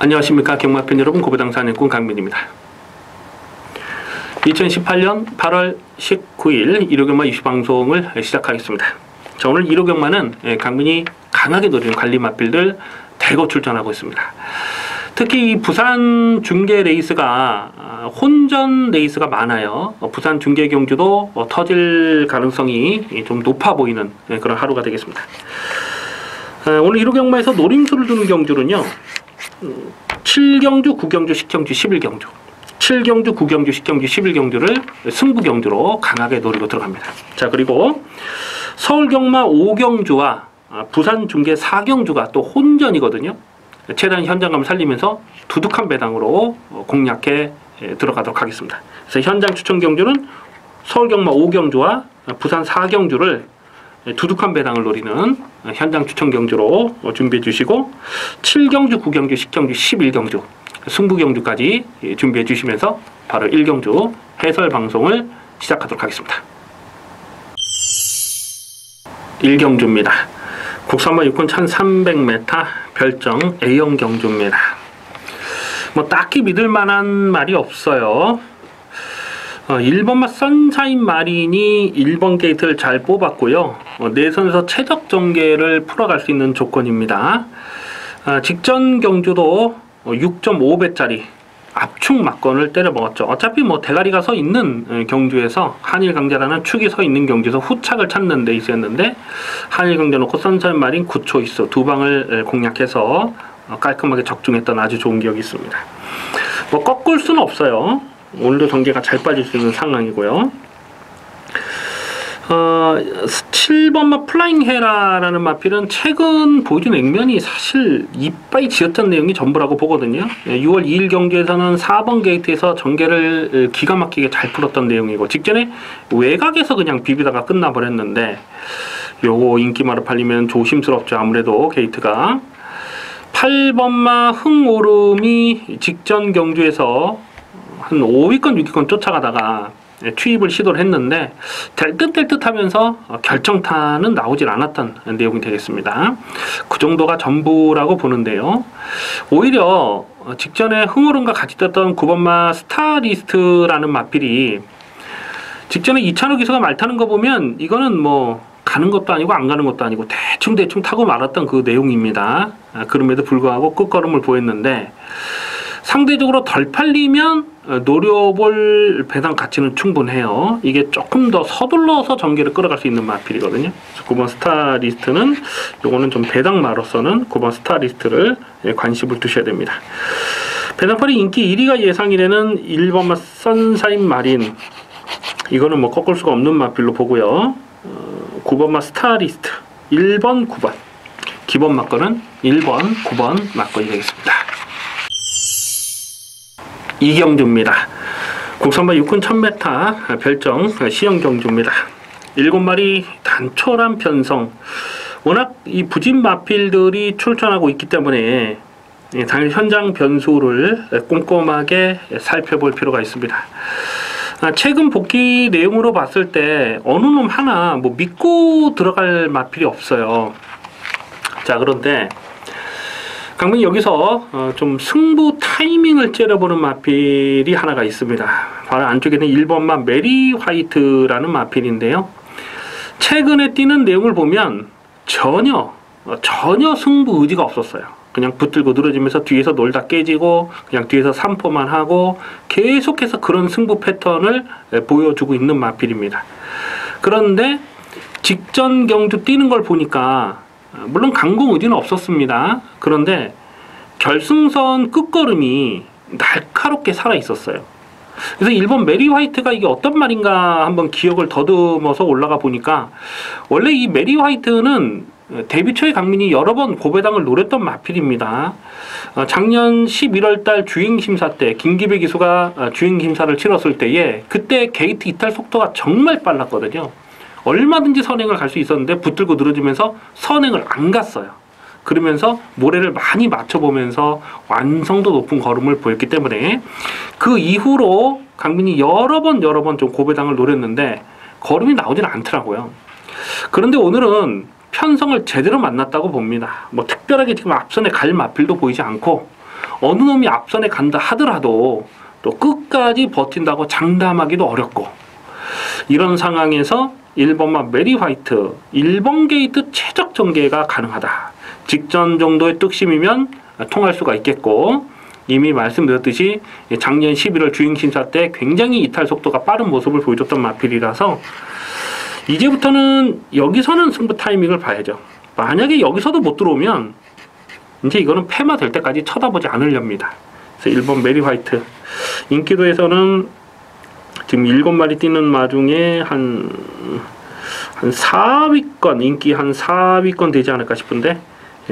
안녕하십니까 경마팬 여러분, 고배당 사냥꾼 강민입니다. 2018년 8월 19일 일요경마 이슈방송을 시작하겠습니다. 자, 오늘 일요경마는 강민이 강하게 노리는 관리 마필들 대거 출전하고 있습니다. 특히 이 부산 중계 레이스가 혼전 레이스가 많아요. 부산 중계 경주도 터질 가능성이 좀 높아 보이는 그런 하루가 되겠습니다. 오늘 일요경마에서 노림수를 두는 경주는요, 7경주, 9경주, 10경주, 11경주 7경주, 9경주, 10경주, 11경주를 승부경주로 강하게 노리고 들어갑니다. 자, 그리고 서울경마 5경주와 부산 중계 4경주가 또 혼전이거든요. 최대한 현장감을 살리면서 두둑한 배당으로 공략해 들어가도록 하겠습니다. 그래서 현장 추천 경주는 서울경마 5경주와 부산 4경주를 두둑한 배당을 노리는 현장 추천 경주로 준비해 주시고, 7경주, 9경주, 10경주, 11경주 승부 경주까지 준비해 주시면서 바로 1경주 해설 방송을 시작하도록 하겠습니다. 1경주입니다. 국산마 육군 1300m 별정 A형 경주입니다. 뭐 딱히 믿을 만한 말이 없어요. 1번마 선샤인 마린이 1번 게이트를 잘 뽑았고요. 내선에서 최적 전개를 풀어갈 수 있는 조건입니다. 직전 경주도 6.5배짜리 압축 막건을 때려 먹었죠. 어차피 뭐 대가리가 서 있는 경주에서, 한일강자라는 축이 서 있는 경주에서 후착을 찾는 데 있었는데, 한일강자 놓고 선샤인 마린 9초 있어 두 방을 공략해서 깔끔하게 적중했던 아주 좋은 기억이 있습니다. 뭐 꺾을 수는 없어요. 오늘도 전개가 잘 빠질 수 있는 상황이고요. 7번마 플라잉 헤라라는 마필은 최근 보여준 액면이 사실 이빠이 지었던 내용이 전부라고 보거든요. 6월 2일 경기에서는 4번 게이트에서 전개를 기가 막히게 잘 풀었던 내용이고, 직전에 외곽에서 그냥 비비다가 끝나버렸는데, 요거 인기마로 팔리면 조심스럽죠. 아무래도 게이트가. 8번마 흥오름이 직전 경주에서 한 5위권 6위권 쫓아가다가 투입을 시도를 했는데 될 듯 하면서 결정타는 나오질 않았던 내용이 되겠습니다. 그 정도가 전부라고 보는데요. 오히려 직전에 흥오름과 같이 떴던 9번마 스타리스트라는 마필이 직전에 이찬호 기수가 말 타는 거 보면 이거는 뭐 가는 것도 아니고 안 가는 것도 아니고 대충 타고 말았던 그 내용입니다. 그럼에도 불구하고 끝걸음을 보였는데, 상대적으로 덜 팔리면 노려볼 배당 가치는 충분해요. 이게 조금 더 서둘러서 전개를 끌어갈 수 있는 마필이거든요. 9번 스타리스트는, 요거는 좀 배당마로서는 9번 스타리스트를 관심을 두셔야 됩니다. 배당팔이 인기 1위가 예상이 되는 1번마 선샤인 마린, 이거는 뭐 꺾을 수가 없는 마필로 보고요. 9번마 스타리스트 1번, 9번 기본 막건은 1번, 9번 막건이 되겠습니다. 2경주입니다. 국산마 육군 1000m 별정 시형 경주입니다. 7마리 단촐한 편성. 워낙 이 부진 마필들이 출전하고 있기 때문에 당일 현장 변수를 꼼꼼하게 살펴볼 필요가 있습니다. 최근 복귀 내용으로 봤을 때 어느 놈 하나 뭐 믿고 들어갈 마필이 없어요. 자, 그런데 강민이 여기서 좀 승부 타이밍을 째려보는 마필이 하나가 있습니다. 바로 안쪽에는 1번마 메리 화이트라는 마필인데요. 최근에 뛰는 내용을 보면 전혀 승부 의지가 없었어요. 그냥 붙들고 늘어지면서 뒤에서 놀다 깨지고 그냥 뒤에서 3포만 하고 계속해서 그런 승부 패턴을 보여주고 있는 마필입니다. 그런데 직전 경주 뛰는 걸 보니까 물론 강공 의지는 없었습니다. 그런데 결승선 끝걸음이 날카롭게 살아 있었어요. 그래서 1번 메리 화이트가 이게 어떤 말인가 한번 기억을 더듬어서 올라가 보니까, 원래 이 메리 화이트는 데뷔 초에 강민이 여러 번 고배당을 노렸던 마필입니다. 작년 11월달 주행심사 때 김기배 기수가 주행심사를 치렀을 때에 그때 게이트 이탈 속도가 정말 빨랐거든요. 얼마든지 선행을 갈 수 있었는데 붙들고 늘어지면서 선행을 안 갔어요. 그러면서 모래를 많이 맞춰보면서 완성도 높은 걸음을 보였기 때문에 그 이후로 강민이 여러 번 좀 고배당을 노렸는데 걸음이 나오질 않더라고요. 그런데 오늘은 편성을 제대로 만났다고 봅니다. 뭐 특별하게 지금 앞선에 갈 마필도 보이지 않고 어느 놈이 앞선에 간다 하더라도 또 끝까지 버틴다고 장담하기도 어렵고, 이런 상황에서 1번마 메리 화이트 1번 게이트 최적 전개가 가능하다. 직전 정도의 뚝심이면 통할 수가 있겠고, 이미 말씀드렸듯이 작년 11월 주행심사 때 굉장히 이탈 속도가 빠른 모습을 보여줬던 마필이라서 이제부터는 여기서는 승부 타이밍을 봐야죠. 만약에 여기서도 못 들어오면 이제 이거는 패마 될 때까지 쳐다보지 않으렵니다. 그래서 1번 메리 화이트 인기도에서는 지금 7마리 뛰는 마 중에 한 4위권, 인기 한 4위권 되지 않을까 싶은데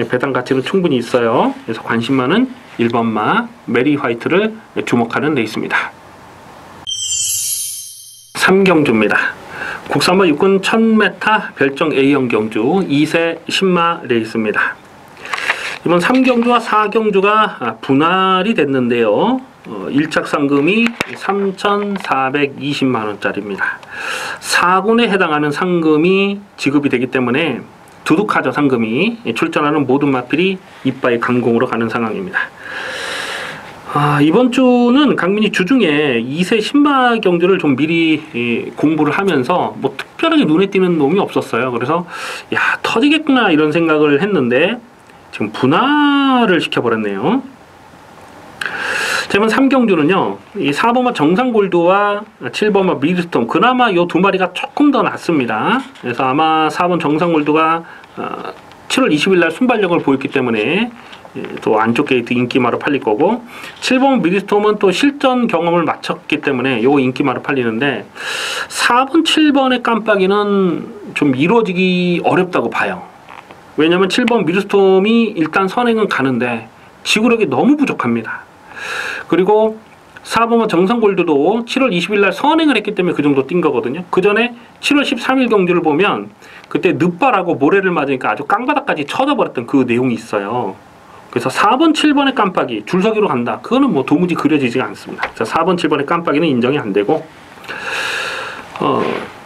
배당 가치는 충분히 있어요. 그래서 관심 많은 1번마 메리 화이트를 주목하는 레이스입니다. 3경주입니다. 국산마 육군 1000m 별정 A형 경주 2세 10마 레이스입니다. 이번 3경주와 4경주가 분할이 됐는데요. 1착 상금이 3,420만원짜리입니다. 4군에 해당하는 상금이 지급이 되기 때문에 두둑하죠. 상금이. 출전하는 모든 마필이 이빠이 강공으로 가는 상황입니다. 이번 주는 강민이 주중에 2세 10마 경주를 좀 미리 공부를 하면서 뭐 특별하게 눈에 띄는 놈이 없었어요. 그래서 야, 터지겠구나 이런 생각을 했는데 지금 분할을 시켜버렸네요. 이번 3경주는요, 이 4번마 정상골드와 7번마 미드스톰, 그나마 이 두 마리가 조금 더 낫습니다. 그래서 아마 4번 정상골드가 7월 20일 날 순발력을 보였기 때문에 또 안쪽 게이트 인기마로 팔릴 거고, 7번 미드스톰은 또 실전 경험을 마쳤기 때문에 요 인기마로 팔리는데, 4번, 7번의 깜빡이는 좀 이루어지기 어렵다고 봐요. 왜냐면 7번 미드스톰이 일단 선행은 가는데 지구력이 너무 부족합니다. 그리고 4번은 정상골드도 7월 20일 날 선행을 했기 때문에 그 정도 뛴 거거든요. 그 전에 7월 13일 경주를 보면 그때 늦바라고 모래를 맞으니까 아주 깡바닥까지 쳐져버렸던 그 내용이 있어요. 그래서 4번, 7번의 깜빡이 줄서기로 간다. 그거는 뭐 도무지 그려지지가 않습니다. 그래서 4번, 7번의 깜빡이는 인정이 안 되고,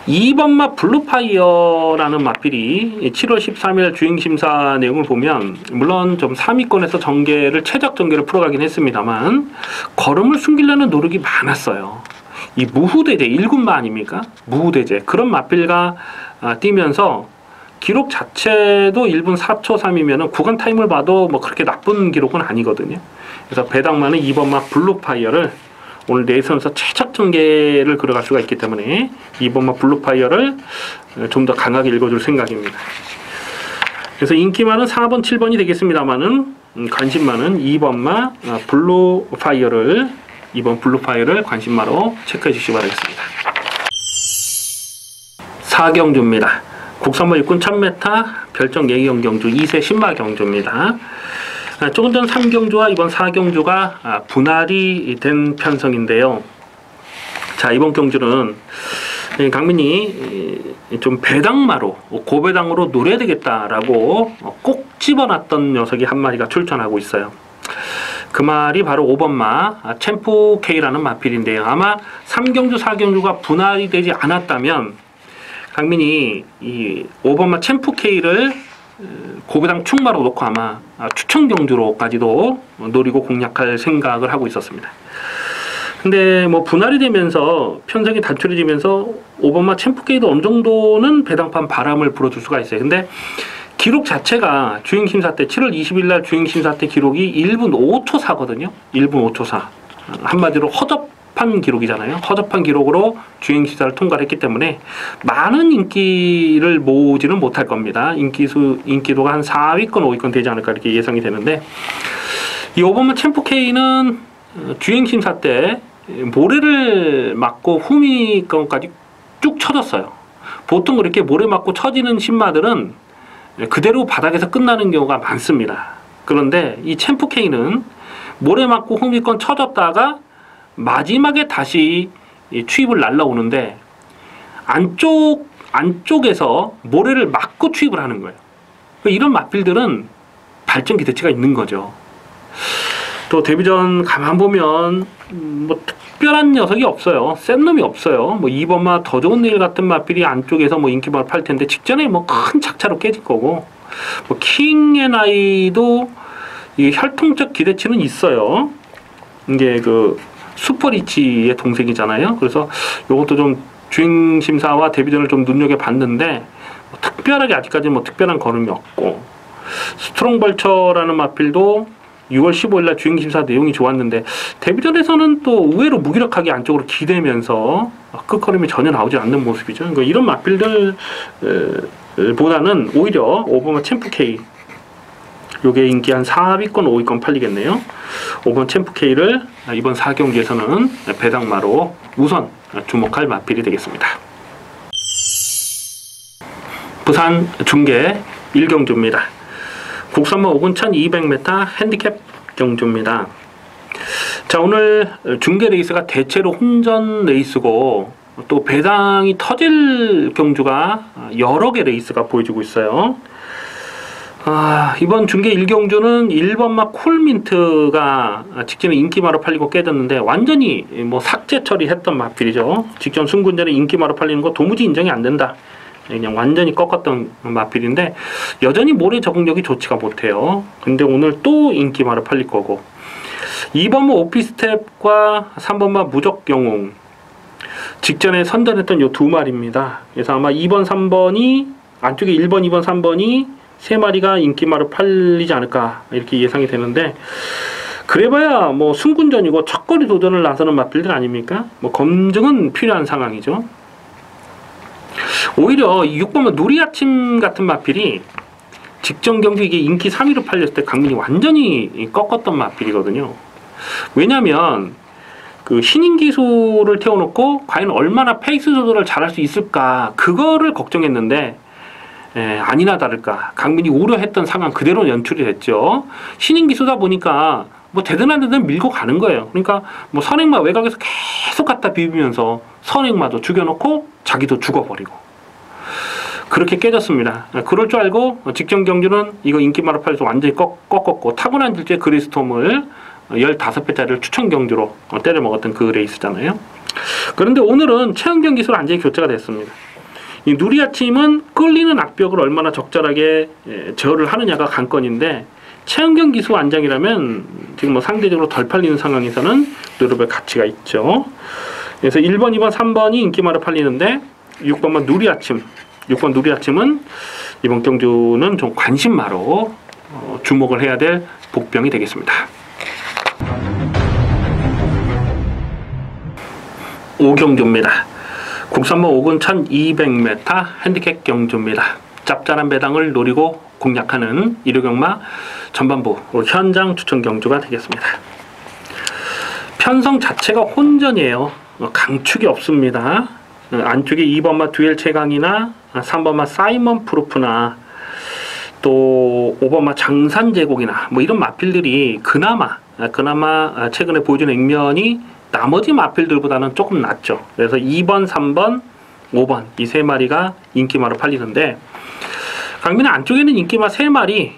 2번마 블루파이어라는 마필이 7월 13일 주행심사 내용을 보면 물론 좀 3위권에서 전개를 최적 전개를 풀어가긴 했습니다만 걸음을 숨기려는 노력이 많았어요. 이 무후대제 1군마 아닙니까? 무후대제 그런 마필과 뛰면서 기록 자체도 1분 4초 3이면 구간 타임을 봐도 뭐 그렇게 나쁜 기록은 아니거든요. 그래서 배당마는 2번마 블루파이어를 오늘 내선에서 최적 전개를 걸어갈 수가 있기 때문에 2번마 블루파이어를 좀 더 강하게 읽어줄 생각입니다. 그래서 인기마는 4번, 7번이 되겠습니다만은 관심마는 2번마 블루파이어를 2번 블루파이어를 관심마로 체크해 주시기 바라겠습니다. 4경주입니다. 국산마 육군 1000m 별정 예의형 경주 2세 10마 경주입니다. 조금 전 3경주와 이번 4경주가 분할이 된 편성인데요. 자, 이번 경주는 강민이 좀 배당마로 고배당으로 노려야 되겠다라고 꼭 집어놨던 녀석이 한 마리가 출전하고 있어요. 그 말이 바로 5번마 챔프 K라는 마필인데요. 아마 3경주 4경주가 분할이 되지 않았다면 강민이 이 5번마 챔프 K를 고배당 충마로 놓고 아마 추천 경주로까지도 노리고 공략할 생각을 하고 있었습니다. 근데 뭐 분할이 되면서 편성이 단촐해지면서 5번마 챔프 K도 어느 정도는 배당판 바람을 불어줄 수가 있어요. 근데 기록 자체가 주행심사 때 7월 20일 날 주행심사 때 기록이 1분 5초 4거든요. 1분 5초 4. 한마디로 허접한 기록이잖아요. 허접한 기록으로 주행심사를 통과를 했기 때문에 많은 인기를 모으지는 못할 겁니다. 인기도가 한 4위권 5위권 되지 않을까 이렇게 예상이 되는데, 이 5번마 챔프 K는 주행심사 때 모래를 맞고 후미권까지 쭉 쳐졌어요. 보통 그렇게 모래 맞고 쳐지는 신마들은 그대로 바닥에서 끝나는 경우가 많습니다. 그런데 이 챔프 K는 모래 맞고 후미권 쳐졌다가 마지막에 다시 추입을 날라오는데 안쪽에서 모래를 맞고 추입을 하는 거예요. 이런 마필들은 발전 기대치가 있는 거죠. 또 데뷔전 가만 보면 뭐 특별한 녀석이 없어요. 센 놈이 없어요. 뭐 2번마 더 좋은 내일 같은 마필이 안쪽에서 뭐 인기마를 팔 텐데 직전에 뭐 큰 착차로 깨질 거고, 뭐 킹앤아이도 이게 혈통적 기대치는 있어요. 이게 그 슈퍼리치의 동생이잖아요. 그래서 요것도 좀 주행 심사와 데뷔전을 좀 눈여겨 봤는데 뭐 특별하게 아직까지는 뭐 특별한 걸음이 없고, 스트롱벌처라는 마필도 6월 15일날 주행 심사 내용이 좋았는데 데뷔전에서는 또 의외로 무기력하게 안쪽으로 기대면서 끝걸음이 전혀 나오지 않는 모습이죠. 그러니까 이런 마필들 보다는 오히려 오버마 챔프 K, 요게 인기 한 4위권 5위권 팔리겠네요. 오버마 챔프 K를 이번 4경기에서는 배당마로 우선 주목할 마필이 되겠습니다. 부산 중계 1경주입니다. 국산마 5군 1200m 핸디캡 경주입니다. 자, 오늘 중계 레이스가 대체로 혼전 레이스고 또 배당이 터질 경주가 여러 개 레이스가 보여주고 있어요. 이번 중계 1경주는 1번마 콜민트가 직전에 인기마로 팔리고 깨졌는데 완전히 뭐 삭제 처리했던 마필이죠. 직전 승군전에 인기마로 팔리는 거 도무지 인정이 안 된다. 그냥 완전히 꺾었던 마필인데 여전히 모래 적응력이 좋지가 못해요. 근데 오늘 또 인기마로 팔릴 거고, 2번마 오피스텝과 3번마 무적영웅 직전에 선전했던 요 두 마리입니다. 그래서 아마 2번 3번이 안쪽에 1번 2번 3번이 세 마리가 인기마로 팔리지 않을까 이렇게 예상이 되는데, 그래봐야 뭐 승군전이고 첫거리 도전을 나서는 마필들 아닙니까? 뭐 검증은 필요한 상황이죠. 오히려 6번은 누리아침 같은 마필이 직전 경기 이게 인기 3위로 팔렸을 때 강민이 완전히 꺾었던 마필이거든요. 왜냐면 그 신인 기수를 태워놓고 과연 얼마나 페이스 조절을 잘할 수 있을까, 그거를 걱정했는데 아니나 다를까 강민이 우려했던 상황 그대로 연출이 됐죠. 신인 기수다 보니까 뭐 되든 밀고 가는 거예요. 그러니까 뭐 선행마 외곽에서 계속 갖다 비비면서 선행마도 죽여놓고 자기도 죽어버리고 그렇게 깨졌습니다. 그럴 줄 알고 직전 경주는 이거 인기마로 팔려서 완전히 꺾었고, 타고난 질주의 그리스톰을 15회짜리를 추천 경주로 때려 먹었던 그 레이스잖아요. 그런데 오늘은 최은경 기수로 완전히 교체가 됐습니다. 이 누리아침은 끌리는 악벽을 얼마나 적절하게 제어를 하느냐가 관건인데, 최은경 기수 완장이라면 지금 뭐 상대적으로 덜 팔리는 상황에서는 노려볼 가치가 있죠. 그래서 1번, 2번, 3번이 인기마로 팔리는데 6번만 누리아침, 6번 누리아침은 이번 경주는 좀 관심마로 주목을 해야 될 복병이 되겠습니다. 5경주입니다. 국산마 5군 1200m 핸디캡 경주입니다. 짭짤한 배당을 노리고 공략하는 일요경마 전반부 현장 추천 경주가 되겠습니다. 편성 자체가 혼전이에요. 강축이 없습니다. 안쪽에 2번마 듀엘 최강이나 3번마 사이먼 프루프나 또 5번마 장산 제국이나 뭐 이런 마필들이 그나마 최근에 보여준 액면이 나머지 마필들보다는 조금 낫죠. 그래서 2번, 3번, 5번 이 세 마리가 인기마로 팔리는데, 강민은 안쪽에는 인기마 3마리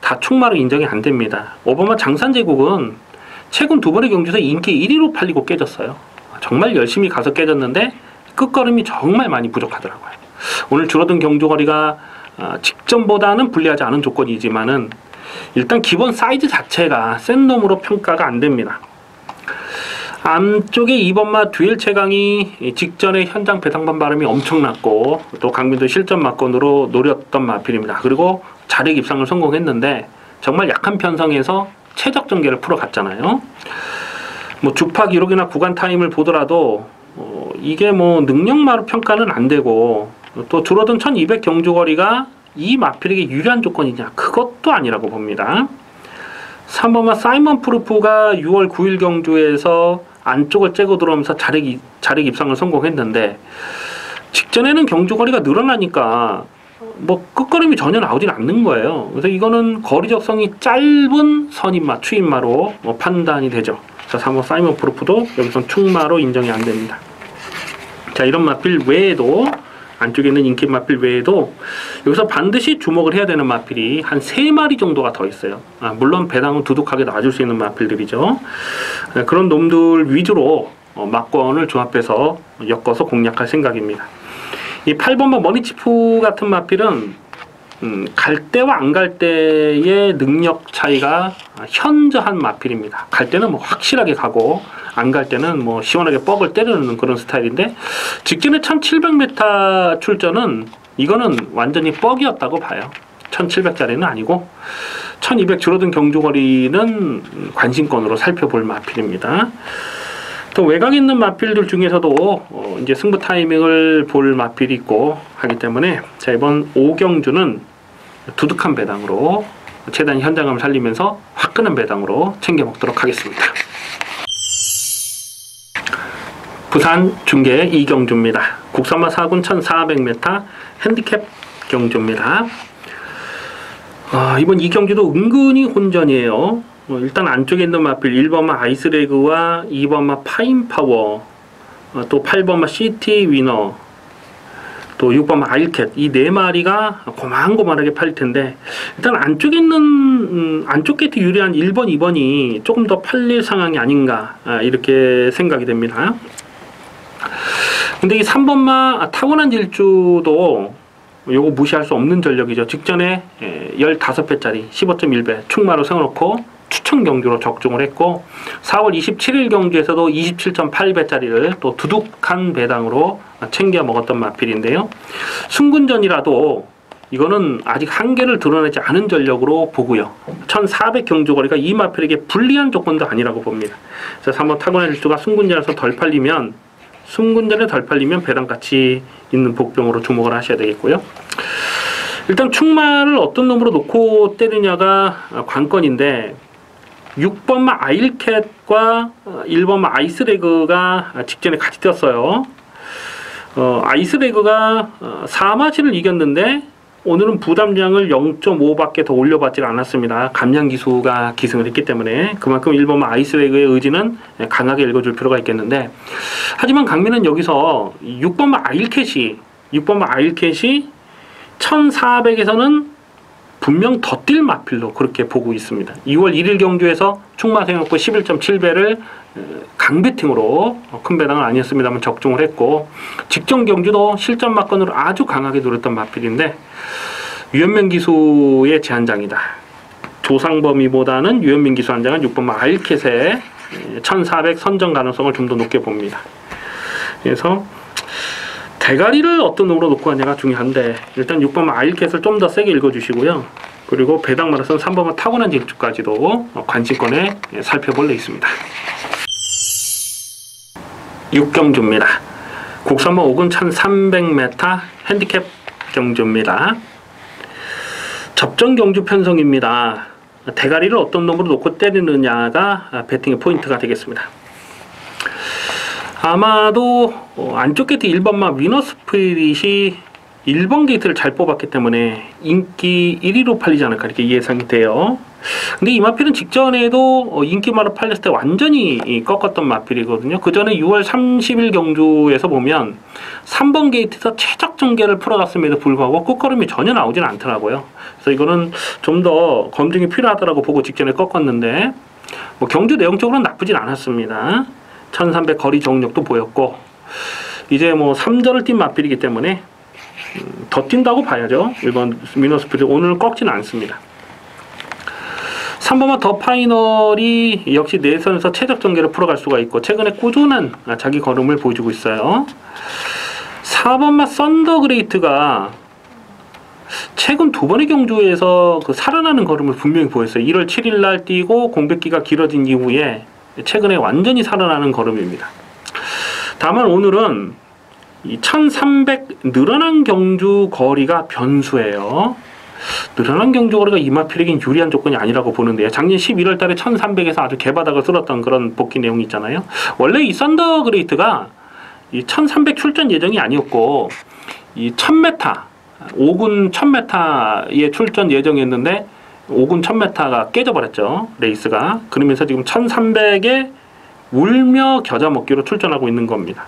다 충마로 인정이 안 됩니다. 5번마 장산 제국은 최근 2번의 경주에서 인기 1위로 팔리고 깨졌어요. 정말 열심히 가서 깨졌는데 끝걸음이 정말 많이 부족하더라고요. 오늘 줄어든 경주거리가 직전보다는 불리하지 않은 조건이지만은 일단 기본 사이즈 자체가 센 놈으로 평가가 안 됩니다. 안쪽에 2번마 듀엘 최강이 직전에 현장 배당반 발음이 엄청났고 또 강민도 실전 막건으로 노렸던 마필입니다. 그리고 자력 입상을 성공했는데 정말 약한 편성에서 최적 전개를 풀어갔잖아요. 뭐 주파 기록이나 구간 타임을 보더라도 이게 뭐 능력마로 평가는 안 되고, 또 줄어든 1200 경주거리가 이 마필에게 유리한 조건이냐, 그것도 아니라고 봅니다. 3번마 사이먼 프루프가 6월 9일 경주에서 안쪽을 째고 들어오면서 자력 입상을 성공했는데 직전에는 경주거리가 늘어나니까 뭐 끝걸음이 전혀 나오진 않는 거예요. 그래서 이거는 거리 적성이 짧은 선인마, 추인마로 판단이 되죠. 자, 3번 사이먼 프루프도 여기선 충마로 인정이 안 됩니다. 자, 이런 마필 외에도 안쪽에 있는 인기 마필 외에도 여기서 반드시 주목을 해야 되는 마필이 한 3마리 정도가 더 있어요. 물론 배당은 두둑하게 놔줄 수 있는 마필들이죠. 그런 놈들 위주로 막권을 조합해서 엮어서 공략할 생각입니다. 이 8번마 머니치프 같은 마필은 갈 때와 안 갈 때의 능력 차이가 현저한 마필입니다. 갈 때는 뭐 확실하게 가고 안 갈 때는 뭐 시원하게 뻑을 때리는 그런 스타일인데, 직전에 1700m 출전은 이거는 완전히 뻑이었다고 봐요. 1700짜리는 아니고 1200 줄어든 경주거리는 관심권으로 살펴볼 마필입니다. 또 외곽 있는 마필들 중에서도 이제 승부 타이밍을 볼 마필이 있고 하기 때문에, 자, 이번 5경주는 두둑한 배당으로 최대한 현장감을 살리면서 화끈한 배당으로 챙겨 먹도록 하겠습니다. 부산 중계 2경주입니다. 국산마 4군 1400m 핸디캡 경주입니다. 이번 2경주도 은근히 혼전이에요. 일단 안쪽에 있는 마필 1번마 아이스레그와 2번마 파인파워, 또 8번마 시티 위너, 또 6번마 아일캣, 이 네 마리가 고만고만하게 팔릴 텐데, 일단 안쪽에 있는 안쪽 게이트 유리한 1번, 2번이 조금 더 팔릴 상황이 아닌가, 이렇게 생각이 됩니다. 근데 이 3번마 타고난 질주도 요거 무시할 수 없는 전력이죠. 직전에 15배짜리 15.1배 충마로 세워놓고 추천 경주로 적중을 했고, 4월 27일 경주에서도 27.8배짜리를 또 두둑한 배당으로 챙겨 먹었던 마필인데요. 승군전이라도 이거는 아직 한계를 드러내지 않은 전력으로 보고요. 1400 경주거리가 이 마필에게 불리한 조건도 아니라고 봅니다. 그래서 3번 타고난 질주가 승군전에서 덜 팔리면, 승군전에 덜 팔리면 배당가치 있는 복병으로 주목을 하셔야 되겠고요. 일단 충마를 어떤 놈으로 놓고 때리냐가 관건인데, 6번마 아일캣과 1번마 아이스레그가 직전에 같이 뛰었어요. 아이스레그가 4마치를 이겼는데 오늘은 부담량을 0.5밖에 더 올려받지 않았습니다. 감량기수가 기승을 했기 때문에 그만큼 1번마 아이스레그의 의지는 강하게 읽어줄 필요가 있겠는데, 하지만 강민은 여기서 6번마 아일캣이 1400에서는 분명 더 뛸 마필로 그렇게 보고 있습니다. 2월 1일 경주에서 충마 세워놓고 11.7배를 강배팅으로, 큰 배당은 아니었습니다만 적중을 했고, 직전 경주도 실전 막건으로 아주 강하게 노렸던 마필인데, 유현명 기수의 제한장이다. 조상범위보다는 유현명 기수 한 장은 6번 아일캣의 1400 선정 가능성을 좀 더 높게 봅니다. 그래서 대가리를 어떤 놈으로 놓고 하냐가 중요한데, 일단 6번 아일캣을 좀 더 세게 읽어주시고요. 그리고 배당 마라톤 3번만 타고난 질주까지도 관심권에 살펴볼 래 있습니다. 6경주입니다. 국산마 5군 1300m 핸디캡 경주입니다. 접전 경주 편성입니다. 대가리를 어떤 놈으로 놓고 때리느냐가 배팅의 포인트가 되겠습니다. 아마도 안쪽 게이트 1번마 위너스피릿이 1번 게이트를 잘 뽑았기 때문에 인기 1위로 팔리지 않을까 이렇게 예상이 돼요. 근데 이 마필은 직전에도 인기마로 팔렸을 때 완전히 꺾었던 마필이거든요. 그 전에 6월 30일 경주에서 보면 3번 게이트에서 최적 전개를 풀어갔음에도 불구하고 끝걸음이 전혀 나오진 않더라고요. 그래서 이거는 좀 더 검증이 필요하다고 보고 직전에 꺾었는데, 뭐 경주 내용적으로는 나쁘진 않았습니다. 1300 거리 정력도 보였고, 이제 뭐 3전을 뛴 마필이기 때문에 더 뛴다고 봐야죠. 1번 위너스피릿 오늘 꺾지는 않습니다. 3번만 더 파이널이 역시 내선에서 최적 전개를 풀어갈 수가 있고 최근에 꾸준한 자기 걸음을 보여주고 있어요. 4번만 썬더그레이트가 최근 두 번의 경주에서 그 살아나는 걸음을 분명히 보였어요. 1월 7일 날 뛰고 공백기가 길어진 이후에 최근에 완전히 살아나는 걸음입니다. 다만 오늘은 이 1300 늘어난 경주 거리가 변수예요. 늘어난 경주 거리가 이 마필에겐 유리한 조건이 아니라고 보는데요. 작년 11월 달에 1300에서 아주 개바닥을 쓸었던 그런 복귀 내용이 있잖아요. 원래 이 썬더그레이트가 이 1300 출전 예정이 아니었고, 이 1000m, 5군 1000m에 출전 예정이었는데 5군 1000m가 깨져버렸죠. 레이스가. 그러면서 지금 1300에 울며 겨자 먹기로 출전하고 있는 겁니다.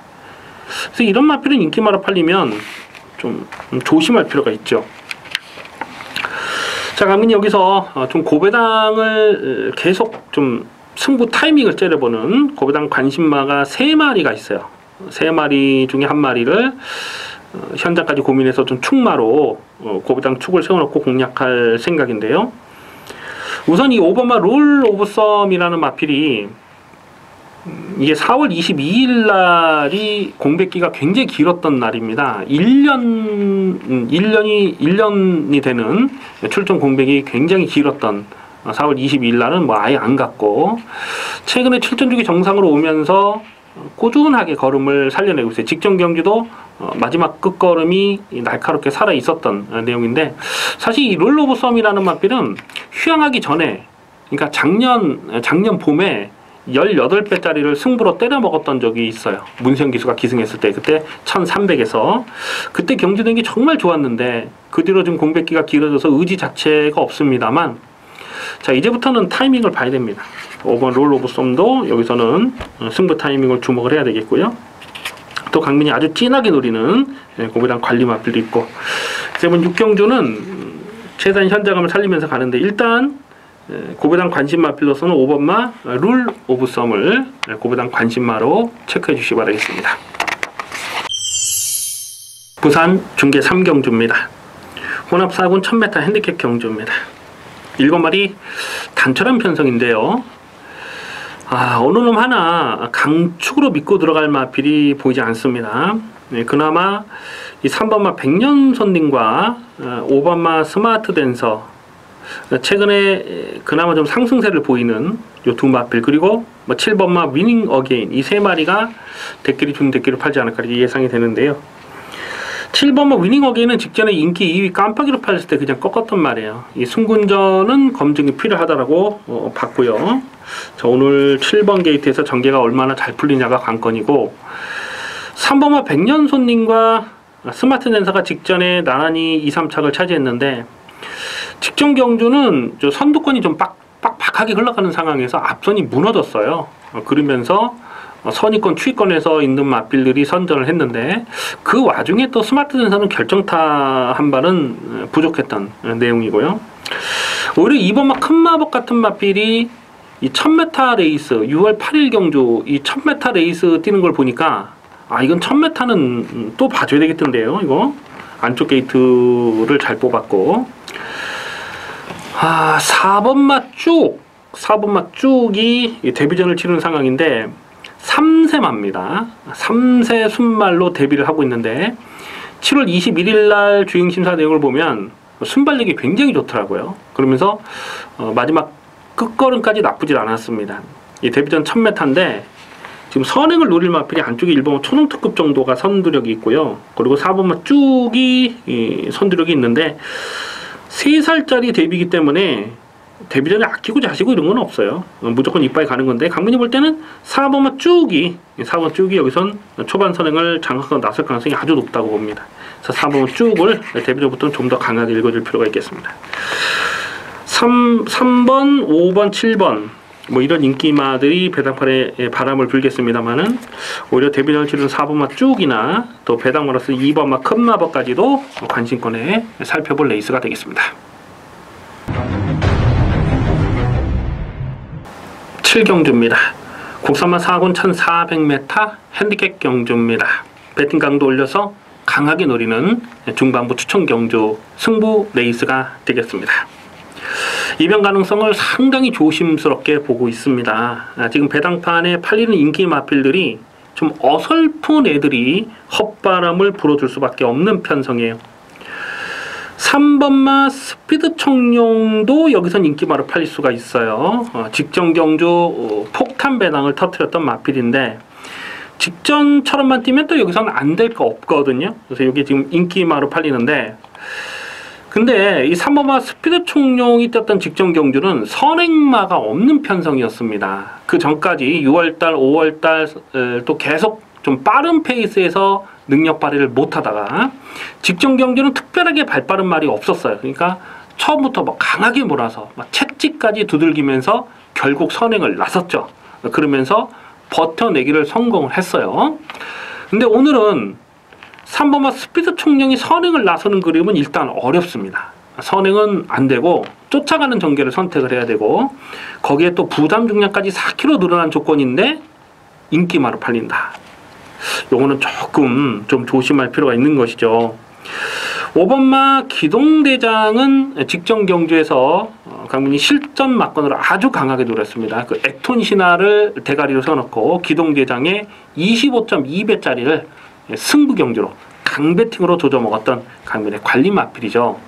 그래서 이런 마필은 인기마로 팔리면 좀 조심할 필요가 있죠. 자, 그러면 여기서 좀 고배당을 계속 좀 승부 타이밍을 째려보는 고배당 관심마가 3마리가 있어요. 3마리 중에 한 마리를 현장까지 고민해서 좀 축마로 고배당 축을 세워놓고 공략할 생각인데요. 우선 이 오바마 롤 오브 썸이라는 마필이 이게 4월 22일 날이 공백기가 굉장히 길었던 날입니다. 1년이 되는 출전 공백이 굉장히 길었던 4월 22일 날은 뭐 아예 안 갔고, 최근에 출전 주기 정상으로 오면서 꾸준하게 걸음을 살려내고 있어요. 직전 경주도 마지막 끝걸음이 날카롭게 살아 있었던 내용인데, 사실 이 롤 오브 썸이라는 마필은 휴양하기 전에, 그러니까 작년 봄에 18배짜리를 승부로 때려 먹었던 적이 있어요. 문세영 기수가 기승했을 때, 그때 1300에서 그때 경주 된게 정말 좋았는데, 그 뒤로 좀 공백기가 길어져서 의지 자체가 없습니다만, 자, 이제부터는 타이밍을 봐야 됩니다. 5번 롤 오브 썸도 여기서는 승부 타이밍을 주목을 해야 되겠고요. 또 강민이 아주 진하게 노리는 고배당 관리 마필도 있고, 7번 6경주는 최대한 현장감을 살리면서 가는데, 일단 고배당 관심마필로서는 5번마 룰 오브 썸을 고배당 관심마로 체크해 주시기 바라겠습니다. 부산 중계 3경주입니다. 혼합 4군 1000m 핸디캡 경주입니다. 7마리 단촐한 편성인데요. 어느 놈 하나 강축으로 믿고 들어갈 마필이 보이지 않습니다. 그나마 이 3번마 백년손님과 5번마 스마트 댄서, 최근에 그나마 좀 상승세를 보이는 요 두 마필, 그리고 7번마 위닝 어게인, 이 세 마리가 준 대끼를 팔지 않을까 예상이 되는데요. 7번마 위닝 어게인은 직전에 인기 2위 깜빡이로 팔렸을 때 그냥 꺾었단 말이에요. 이 승군전은 검증이 필요하다라고 봤고요. 자, 오늘 7번 게이트에서 전개가 얼마나 잘 풀리냐가 관건이고, 3번마 백년손님과 스마트 댄서가 직전에 나란히 2, 3착을 차지했는데, 직전 경주는 선두권이 좀 빡빡하게 흘러가는 상황에서 앞선이 무너졌어요. 그러면서 선위권, 추위권에서 있는 마필들이 선전을 했는데, 그 와중에 또 스마트 댄서는 결정타 한 발은 부족했던 내용이고요. 오히려 2번마 큰 마법 같은 마필이 이 1000m 레이스, 6월 8일 경주 이 1000m 레이스 뛰는 걸 보니까, 이건 1000m는 또 봐줘야 되겠던데요. 이거 안쪽 게이트를 잘 뽑았고, 4번마 쭉이 데뷔전을 치르는 상황인데 3세마입니다. 3세 순말로 데뷔를 하고 있는데, 7월 21일 날 주행심사 내용을 보면 순발력이 굉장히 좋더라고요. 그러면서 마지막 끝걸음까지 나쁘질 않았습니다. 이 데뷔전 1000m인데 지금 선행을 노릴 마필이 안쪽에 1번마 초능특급 정도가 선두력이 있고요. 그리고 4번마 쭉이 선두력이 있는데, 3살짜리 데뷔이기 때문에 데뷔전에 아끼고 자시고 이런 건 없어요. 무조건 이빠이 가는 건데, 강민이 볼 때는 4번마 쭉이 여기선 초반 선행을 장악하고 나설 가능성이 아주 높다고 봅니다. 그래서 4번마 쭉을 데뷔전부터는 좀 더 강하게 읽어줄 필요가 있겠습니다. 3번, 5번, 7번 이런 인기마들이 배당판에 바람을 불겠습니다만은, 오히려 데뷔전을 치르는 4번마 쭉이나 또 배당마로서 2번마 큰 마법까지도 관심권에 살펴볼 레이스가 되겠습니다. 7경주입니다. 국산마 4군 1400m 핸디캡 경주입니다. 배팅 강도 올려서 강하게 노리는 중반부 추천 경주 승부 레이스가 되겠습니다. 이변 가능성을 상당히 조심스럽게 보고 있습니다. 지금 배당판에 팔리는 인기 마필들이 좀 어설픈 애들이 헛바람을 불어줄 수밖에 없는 편성이에요. 3번마 스피드 청룡도 여기선 인기마로 팔릴 수가 있어요. 직전 경주 폭탄 배당을 터뜨렸던 마필인데, 직전처럼만 뛰면 또 여기서는 안 될 거 없거든요. 그래서 이게 지금 인기마로 팔리는데, 근데 이 3번마 스피드 청룡이 뛰었던 직전 경주는 선행마가 없는 편성이었습니다. 그 전까지 6월달, 5월달 또 계속 좀 빠른 페이스에서 능력 발휘를 못하다가, 직전 경주는 특별하게 발빠른 말이 없었어요. 그러니까 처음부터 강하게 몰아서 채찍까지 두들기면서 결국 선행을 나섰죠. 그러면서 버텨내기를 성공을 했어요. 근데 오늘은 3번마 스피드 총령이 선행을 나서는 그림은 일단 어렵습니다. 선행은 안 되고 쫓아가는 전개를 선택을 해야 되고, 거기에 또 부담 중량까지 4kg 늘어난 조건인데 인기마로 팔린다. 요거는 조금 좀 조심할 필요가 있는 것이죠. 5번마 기동대장은 직전 경주에서 강민이 실전 막건으로 아주 강하게 노렸습니다. 그 액톤 신화를 대가리로 세워놓고 기동대장에 25.2배짜리를 승부 경주로 강배팅으로 조져먹었던 강민의 관리 마필이죠.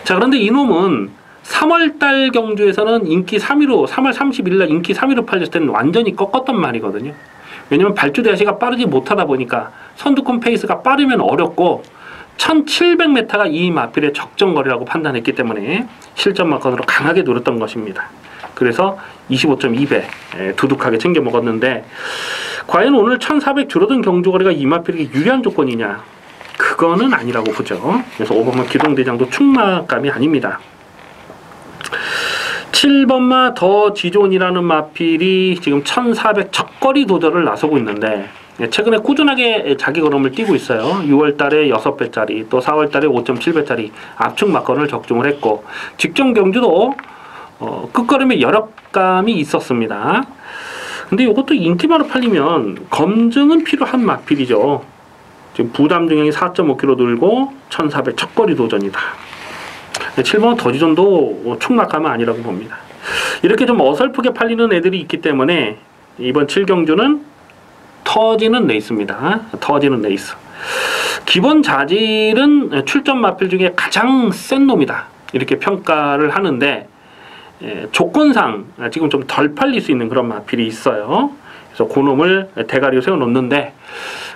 자, 그런데 이놈은 3월달 경주에서는 인기 3위로 3월 30일날 인기 3위로 팔렸을 때는 완전히 꺾었던 말이거든요. 왜냐면 발주대 아시가 빠르지 못하다 보니까 선두권 페이스가 빠르면 어렵고 1700m가 이 마필의 적정거리라고 판단했기 때문에 실전 마건으로 강하게 노렸던 것입니다. 그래서 25.2배 두둑하게 챙겨 먹었는데 과연 오늘 1400 줄어든 경주거리가 이 마필에게 유리한 조건이냐? 그거는 아니라고 보죠. 그래서 5번마 기동대장도 충막감이 아닙니다. 7번마 더 지존이라는 마필이 지금 1400 첫거리 도전을 나서고 있는데 최근에 꾸준하게 자기 걸음을 뛰고 있어요. 6월달에 6배짜리 또 4월달에 5.7배짜리 압축 막건을 적중을 했고 직전 경주도 끝걸음에 여력감이 있었습니다. 근데 이것도 인기마로 팔리면 검증은 필요한 마필이죠. 지금 부담 중량이 4.5kg 들고 1400 첫거리 도전이다. 7번 더지존도 충막감은 아니라고 봅니다. 이렇게 좀 어설프게 팔리는 애들이 있기 때문에 이번 7경주는 터지는 레이스입니다. 터지는 레이스. 기본 자질은 출전 마필 중에 가장 센 놈이다. 이렇게 평가를 하는데 조건상 지금 좀 덜 팔릴 수 있는 그런 마필이 있어요. 그래서 그 놈을 대가리로 세워놓는데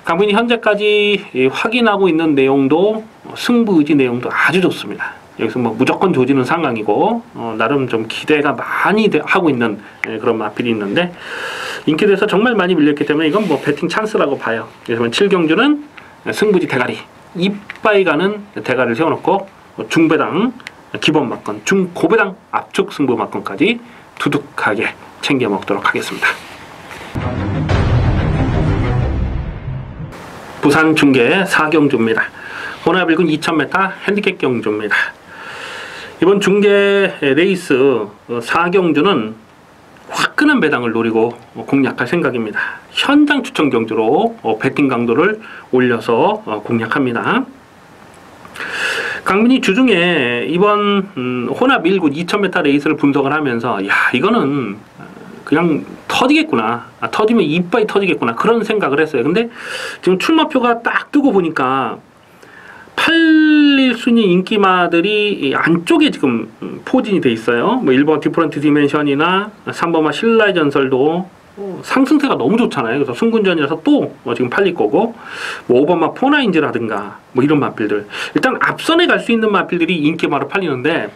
강민이 현재까지 확인하고 있는 내용도 승부의지 내용도 아주 좋습니다. 여기서 뭐 무조건 조지는 상황이고 나름 좀 기대가 많이 하고 있는 그런 마필이 있는데 인기도에서 정말 많이 밀렸기 때문에 이건 뭐 배팅 찬스라고 봐요. 그래서 7경주는 승부지 대가리 이빠이 가는 대가리를 세워놓고 중배당 기본 막건 중고배당 압축 승부 막건까지 두둑하게 챙겨 먹도록 하겠습니다. 부산 중계 4경주입니다. 혼합 1군 2000m 핸디캡 경주입니다. 이번 중계 레이스 4경주는 화끈한 배당을 노리고 공략할 생각입니다. 현장 추천 경주로 배팅 강도를 올려서 공략합니다. 강민이 주중에 이번 혼합 1군 2000m 레이스를 분석을 하면서 야 이거는 그냥 터지겠구나. 터지면 이빠이 터지겠구나. 그런 생각을 했어요. 근데 지금 출마표가 딱 뜨고 보니까 팔릴 수 있는 인기마들이 안쪽에 지금 포진이 돼 있어요. 뭐 1번 디퍼런트 디멘션이나 3번마 신라의 전설도 상승세가 너무 좋잖아요. 그래서 승군전이라서 또 지금 팔릴 거고 뭐 5번마 포나인즈라든가 뭐 이런 마필들 일단 앞선에 갈 수 있는 마필들이 인기마로 팔리는데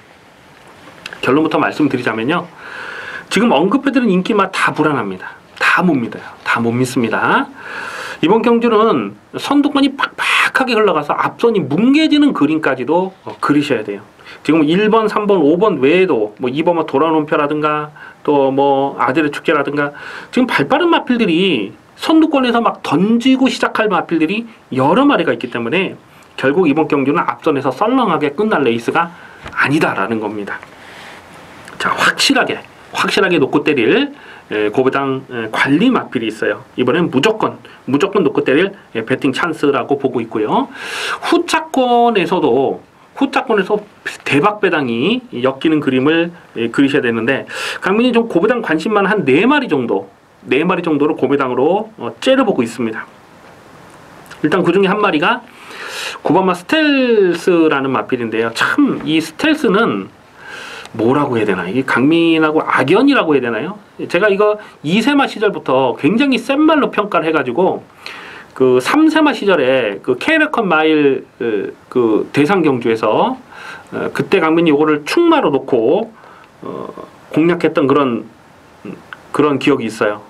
결론부터 말씀드리자면요. 지금 언급해드린 인기마 다 불안합니다. 다 못 믿어요. 다 못 믿습니다. 이번 경주는 선두권이 팍팍하게 흘러가서 앞선이 뭉개지는 그림까지도 그리셔야 돼요. 지금 1번, 3번, 5번 외에도 뭐 2번만 돌아오는 표라든가 또 뭐 아들의 축제라든가 지금 발빠른 마필들이 선두권에서 막 던지고 시작할 마필들이 여러 마리가 있기 때문에 결국 이번 경주는 앞선에서 썰렁하게 끝날 레이스가 아니다라는 겁니다. 자, 확실하게 놓고 때릴 고배당 관리 마필이 있어요. 이번엔 무조건 놓고 때릴 배팅 찬스라고 보고 있고요. 후차권에서 대박 배당이 엮이는 그림을 그리셔야 되는데 강민이 좀 고배당 관심만 한 4마리 정도를 고배당으로 째려보고 있습니다. 일단 그 중에 한 마리가 9번마 스텔스라는 마필인데요. 참 이 스텔스는 뭐라고 해야 되나? 이게 강민하고 악연이라고 해야 되나요? 제가 이거 2세마 시절부터 굉장히 센 말로 평가를 해가지고 그 3세마 시절에 그 K레컨 마일 그 대상 경주에서 그때 강민이 요거를 충마로 놓고 공략했던 그런 기억이 있어요.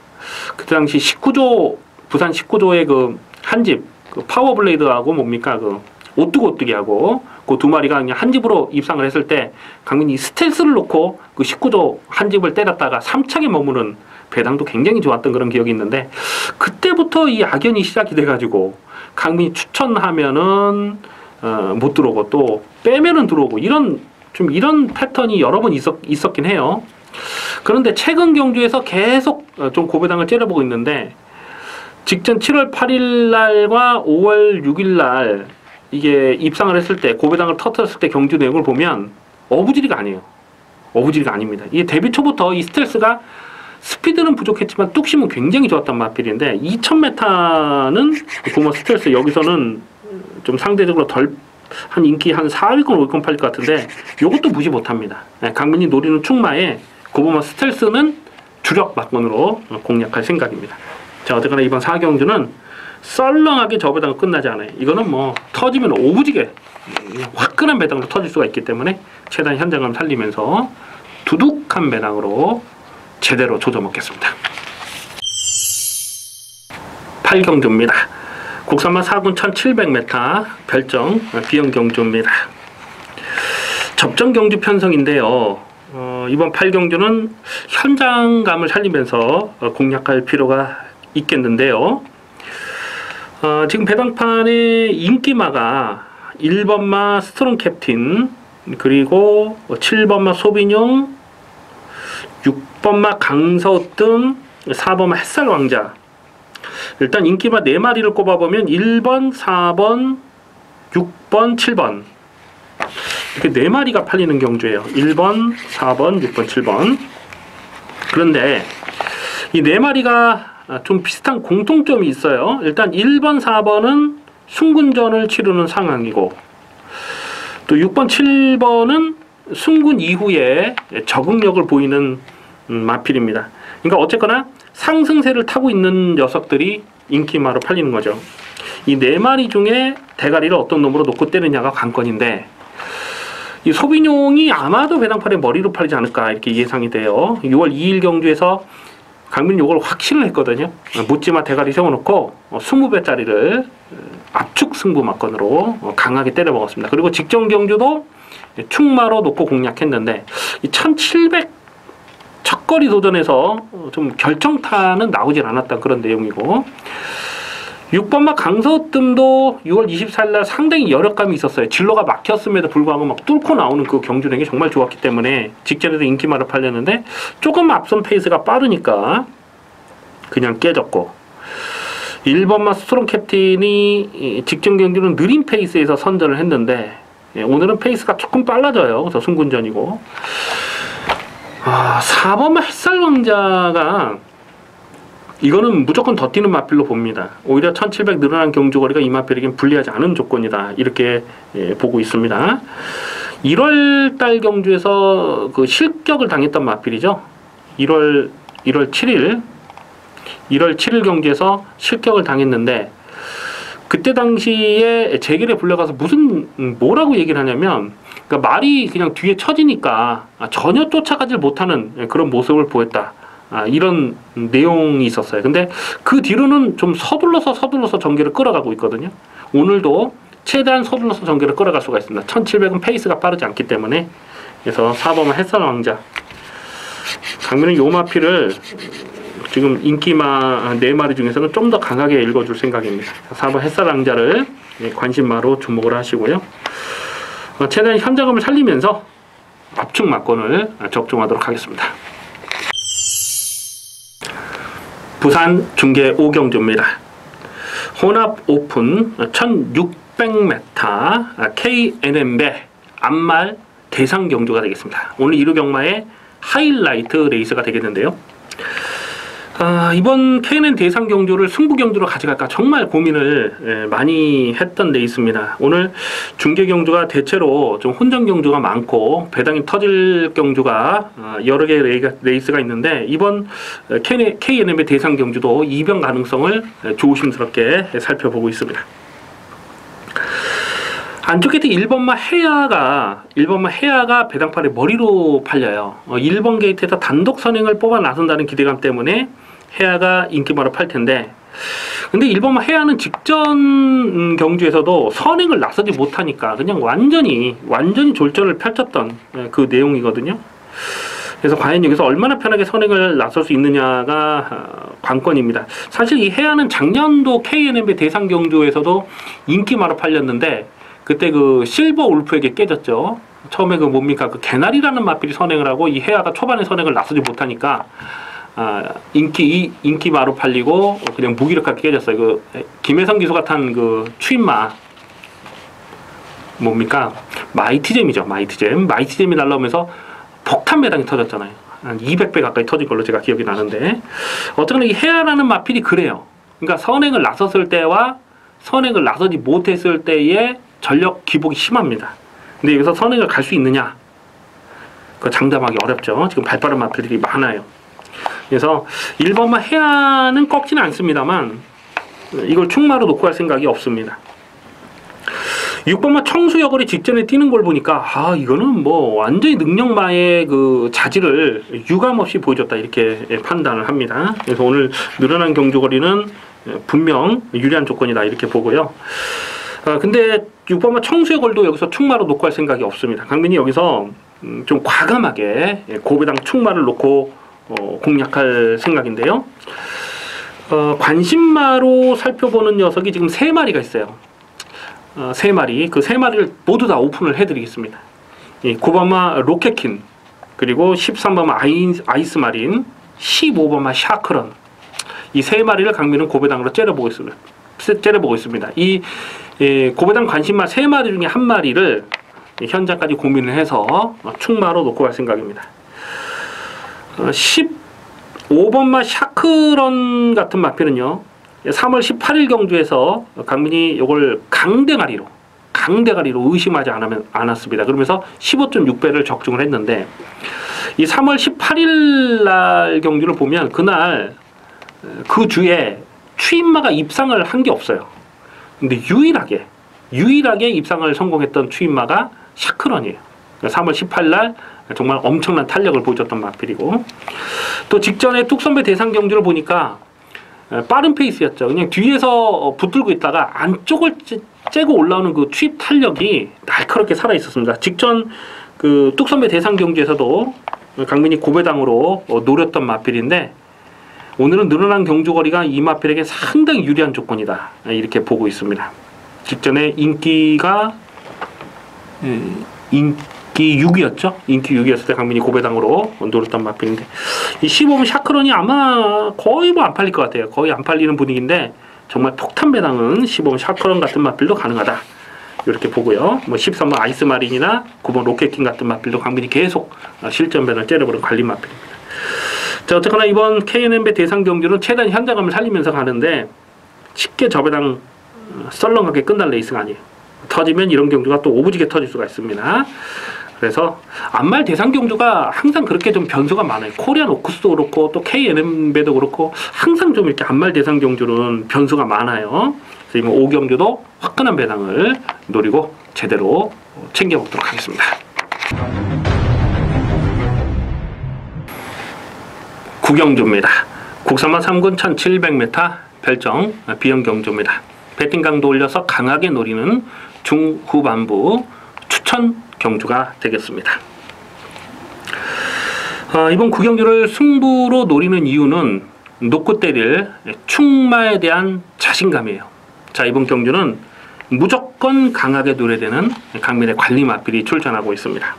그때 당시 19조 부산 19조의 그 한집 그 파워블레이드하고 뭡니까 그 오뚜기하고 그 두 마리가 그냥 한 집으로 입상을 했을 때 강민이 스텔스를 놓고 그 19조 한 집을 때렸다가 3차게 머무는 배당도 굉장히 좋았던 그런 기억이 있는데 그때부터 이 악연이 시작이 돼가지고 강민이 추천하면은 못 들어오고 또 빼면은 들어오고 이런 패턴이 여러 번 있었긴 해요. 그런데 최근 경주에서 계속 좀 고배당을 째려보고 있는데 직전 7월 8일 날과 5월 6일 날 이게 입상을 했을 때 고배당을 터뜨렸을 때 경주 내용을 보면 어부지리가 아니에요. 어부지리가 아닙니다. 이게 데뷔 초부터 이 스텔스가 스피드는 부족했지만 뚝심은 굉장히 좋았단 마필인데 2000m는 보면 스텔스 여기서는 좀 상대적으로 덜 한 인기 한 4위권 5위권 팔릴 것 같은데 이것도 무시 못합니다. 강민이 노리는 충마에 고보마 스텔스는 주력 막건으로 공략할 생각입니다. 자, 어쨌거나 이번 4경주는 썰렁하게 저 배당은 끝나지 않아요. 이거는 뭐 터지면 오부지게 화끈한 배당으로 터질 수가 있기 때문에 최대한 현장감 살리면서 두둑한 배당으로 제대로 조져먹겠습니다. 8경주입니다. 국산마 4군 1700m 별정 비영경주입니다. 접전경주 편성인데요. 이번 8경주는 현장감을 살리면서 공략할 필요가 있겠는데요. 지금 배당판의 인기마가 1번마 스트롱 캡틴, 그리고 7번마 소비뇽, 6번마 강서뜸, 4번마 햇살왕자. 일단 인기마 4마리를 꼽아보면 1번, 4번, 6번, 7번 이렇게 4마리가 팔리는 경주예요. 1번, 4번, 6번, 7번. 그런데 이 4마리가 좀 비슷한 공통점이 있어요. 일단 1번, 4번은 순군전을 치르는 상황이고 또 6번, 7번은 순군 이후에 적응력을 보이는 마필입니다. 그러니까 어쨌거나 상승세를 타고 있는 녀석들이 인기마로 팔리는 거죠. 이 4마리 중에 대가리를 어떤 놈으로 놓고 때리냐가 관건인데 이 소비뇽이 아마도 배당판에 머리로 팔리지 않을까 이렇게 예상이 돼요. 6월 2일 경주에서 강민이 이걸 확신을 했거든요. 묻지마 대가리 세워놓고 20배짜리를 압축 승부 막건으로 강하게 때려 먹었습니다. 그리고 직전 경주도 충마로 놓고 공략했는데 이 1700 첫거리 도전에서 좀 결정타는 나오질 않았던 그런 내용이고 6번마 강서뜸도 6월 24일날 상당히 여력감이 있었어요. 진로가 막혔음에도 불구하고 막 뚫고 나오는 그 경주력이 정말 좋았기 때문에 직전에도 인기마를 팔렸는데 조금 앞선 페이스가 빠르니까 그냥 깨졌고 1번마 스트롱 캡틴이 직전 경주는 느린 페이스에서 선전을 했는데 오늘은 페이스가 조금 빨라져요. 그래서 순군전이고 4번마 햇살왕자가 이거는 무조건 더 뛰는 마필로 봅니다. 오히려 1700 늘어난 경주거리가 이 마필에겐 불리하지 않은 조건이다. 이렇게 보고 있습니다. 1월달 경주에서 그 실격을 당했던 마필이죠. 1월 7일 경주에서 실격을 당했는데 그때 당시에 재길에 불려가서 뭐라고 얘기를 하냐면 그러니까 말이 그냥 뒤에 처지니까 전혀 쫓아가질 못하는 그런 모습을 보였다. 이런 내용이 있었어요. 근데 그 뒤로는 좀 서둘러서 전개를 끌어가고 있거든요. 오늘도 최대한 서둘러서 전개를 끌어갈 수가 있습니다. 1700은 페이스가 빠르지 않기 때문에. 그래서 4번마 햇살왕자. 강민은 요 마피를 지금 인기마 4마리 중에서는 좀 더 강하게 읽어줄 생각입니다. 4번 햇살왕자를 관심마로 주목을 하시고요. 최대한 현장감을 살리면서 압축 막건을 적중하도록 하겠습니다. 부산 중계 5경주입니다. 혼합 오픈 1600m KNM배 암말 대상 경주가 되겠습니다. 오늘 1호 경마의 하이라이트 레이스가 되겠는데요. 이번 KNN 대상 경주를 승부 경주로 가져갈까 정말 고민을 많이 했던 레이스입니다. 오늘 중계 경주가 대체로 좀 혼전 경주가 많고 배당이 터질 경주가 여러 개의 레이스가 있는데 이번 KNN의 대상 경주도 이변 가능성을 조심스럽게 살펴보고 있습니다. 안쪽 게이트 1번마 해야가 배당판의 머리로 팔려요. 1번 게이트에서 단독 선행을 뽑아 나선다는 기대감 때문에 해야가 인기마로 팔 텐데 근데 1번마 해야는 직전 경주에서도 선행을 나서지 못하니까 그냥 완전히 졸전을 펼쳤던 그 내용이거든요. 그래서 과연 여기서 얼마나 편하게 선행을 나설 수 있느냐가 관건입니다. 사실 이 해야는 작년도 KNMB 대상 경주에서도 인기마로 팔렸는데 그때 그 실버 울프에게 깨졌죠. 처음에 그 뭡니까 그 개나리라는 마필이 선행을 하고 이 해야가 초반에 선행을 나서지 못하니까 인기마로 팔리고 그냥 무기력하게 깨졌어요. 그 김혜성 기수가 탄 그 추임마 뭡니까? 마이티잼이죠. 마이티잼이 날라오면서 폭탄 매당이 터졌잖아요. 한 200배 가까이 터진 걸로 제가 기억이 나는데, 어쨌거나 이 해아라는 마필이 그래요. 그러니까 선행을 나섰을 때와 선행을 나서지 못했을 때의 전력 기복이 심합니다. 근데 여기서 선행을 갈 수 있느냐? 그 장담하기 어렵죠. 지금 발빠른 마필들이 많아요. 그래서 1번만 해아는 꺾지는 않습니다만 이걸 충마로 놓고 할 생각이 없습니다. 6번만 청수여거리 직전에 뛰는 걸 보니까 이거는 뭐 완전히 능력마의 그 자질을 유감없이 보여줬다 이렇게 판단을 합니다. 그래서 오늘 늘어난 경주거리는 분명 유리한 조건이다 이렇게 보고요. 근데 6번만 청수여걸도 여기서 충마로 놓고 할 생각이 없습니다. 강민이 여기서 좀 과감하게 고배당 충마를 놓고 공략할 생각인데요. 관심마로 살펴보는 녀석이 지금 3마리가 있어요. 3마리, 그 3마리를 모두 다 오픈을 해드리겠습니다. 9번마 로켓킨, 그리고 13번마 아이스마린, 15번마 샤크런, 이 3마리를 강민은 고배당으로 째려보고 있습니다. 이 고배당 관심마 3마리 중에 1마리를 현장까지 고민을 해서 충마로 놓고 갈 생각입니다. 15번마 샤크런 같은 마필은요, 3월 18일 경주에서 강민이 이걸 강대가리로 의심하지 않았습니다. 그러면서 15.6배를 적중을 했는데, 이 3월 18일 날 경주를 보면 그날 그 주에 추임마가 입상을 한 게 없어요. 근데 유일하게 입상을 성공했던 추임마가 샤크런이에요. 3월 18일 날 정말 엄청난 탄력을 보여줬던 마필이고, 또 직전에 뚝선배 대상 경주를 보니까 빠른 페이스였죠. 그냥 뒤에서 붙들고 있다가 안쪽을 째고 올라오는 그 추입 탄력이 날카롭게 살아 있었습니다. 직전 그 뚝선배 대상 경주에서도 강민이 고배당으로 노렸던 마필인데, 오늘은 늘어난 경주거리가 이 마필에게 상당히 유리한 조건이다 이렇게 보고 있습니다. 직전에 인기 6이었죠. 인기 6이었을 때 강민이 고배당으로 노렸던 마필인데, 이 15번 샤크론이 아마 거의 뭐 안 팔릴 것 같아요. 거의 안 팔리는 분위기인데, 정말 폭탄 배당은 15번 샤크론 같은 마필도 가능하다 이렇게 보고요. 뭐 13번 아이스마린이나 9번 로켓킹 같은 마필도 강민이 계속 실전변을 째려보는 관리 마필입니다. 자, 어쨌거나 이번 KNM배 대상 경주는 최대한 현장감을 살리면서 가는데, 쉽게 저배당 썰렁하게 끝날 레이스가 아니에요. 터지면 이런 경주가 또 오부지게 터질 수가 있습니다. 그래서 암말 대상 경주가 항상 그렇게 좀 변수가 많아요. 코리안 오크스도 그렇고 또 KNM배도 그렇고 항상 좀 이렇게 암말 대상 경주는 변수가 많아요. 그래서 이번 5경주도 화끈한 배당을 노리고 제대로 챙겨보도록 하겠습니다. 구경주입니다. 국산마 3군 1700m 별정 비형 경주입니다. 배팅 강도 올려서 강하게 노리는 중후반부 추천 경주가 되겠습니다. 이번 구경주를 승부로 노리는 이유는 놓고 때릴 충마에 대한 자신감이에요. 자, 이번 경주는 무조건 강하게 노려야 되는 강민의 관리 마필이 출전하고 있습니다.